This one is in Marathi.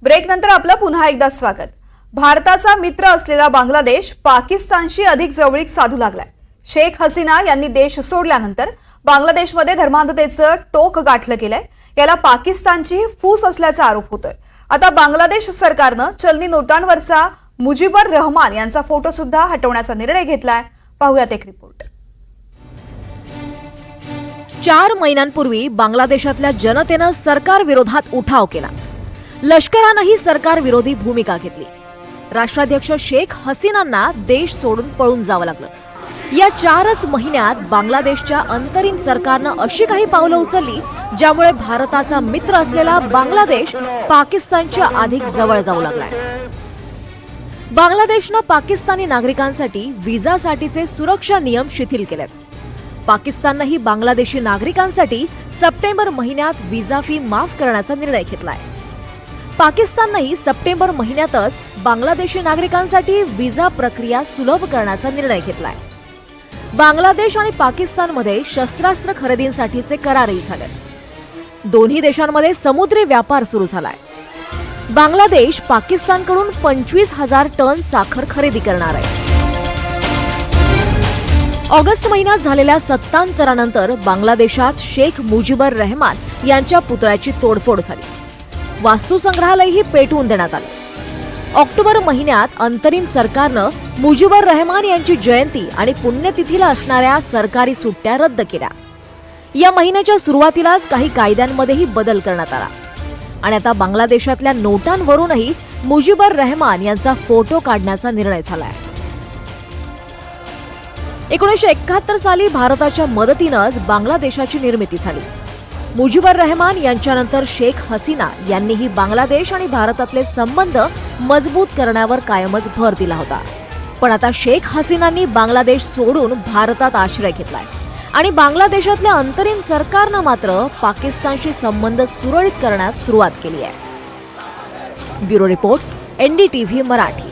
ब्रेक नंतर आपलं पुन्हा एकदा स्वागत। भारताचा मित्र असलेला बांगलादेश पाकिस्तानशी अधिक जवळीक साधू लागलाय। शेख हसीना यांनी देश सोडल्यानंतर बांगलादेशमध्ये धर्मांधतेचं टोक गाठलं गेलंय। याला पाकिस्तानची फूस असल्याचा आरोप होतोय। आता बांगलादेश सरकारनं चलनी नोटांवरचा मुजीबर रहमान यांचा फोटो सुद्धा हटवण्याचा निर्णय घेतलाय। पाहूयात एक रिपोर्ट। 4 महिन्यांपूर्वी बांगलादेशातल्या जनतेनं सरकार विरोधात उठाव केला। लष्करानंही सरकार विरोधी भूमिका घेतली। राष्ट्राध्यक्ष शेख हसीनांना देश सोडून पळून जावं लागलं। या 4च महिन्यात बांगलादेशच्या अंतरिम सरकारनं अशी काही पावलं उचलली ज्यामुळे भारताचा मित्र असलेला बांगलादेश पाकिस्तानच्या अधिक जवळ जाऊ लागलाय। बांगलादेशनं पाकिस्तानी नागरिकांसाठी व्हिसासाठीचे सुरक्षा नियम शिथिल केलेत। पाकिस्ताननंही बांगलादेशी नागरिकांसाठी सप्टेंबर महिन्यात व्हिसा फी माफ करण्याचा निर्णय घेतलाय। पाकिस्ताननंही सप्टेंबर महिन्यातच बांगलादेशी नागरिकांसाठी व्हिसा प्रक्रिया सुलभ करण्याचा निर्णय घेतलाय। बांगलादेश आणि पाकिस्तानमध्ये शस्त्रास्त्र खरेदींसाठीचे करारही झाले। दोन्ही देशांमध्ये समुद्री व्यापार सुरू झालाय। बांगलादेश पाकिस्तानकडून 25,000 टन साखर खरेदी करणार आहे। ऑगस्ट महिन्यात झालेल्या सत्तांतरानंतर बांगलादेशात शेख मुजीबर रहमान यांच्या पुतळ्याची तोडफोड झाली। वास्तुसंग्रहालयही पेटवून देण्यात आले। ऑक्टोबर महिन्यात अंतरिम सरकारनं मुजीबर रहमान यांची जयंती आणि पुण्यतिथीला असणाऱ्या सरकारी सुट्ट्या रद्द केल्या। या महिन्याच्या सुरुवातीलाच काही कायद्यांमध्येही बदल करण्यात आला आणि आता बांगलादेशातल्या नोटांवरूनही मुजीबर रहमान यांचा फोटो काढण्याचा निर्णय झालाय। 1971 साली भारताच्या मदतीनंच बांगलादेशाची निर्मिती झाली। मुजीबर रहमान यांच्यानंतर शेख हसीना यांनीही बांगलादेश आणि भारतातले संबंध मजबूत करण्यावर कायमच भर दिला होता। पण आता शेख हसीनांनी बांगलादेश सोडून भारतात आश्रय घेतलाय आणि बांगलादेशातल्या अंतरिम सरकारनं मात्र पाकिस्तानशी संबंध सुरळीत करण्यास सुरुवात केली आहे। Bureau report, NDTV Marathi.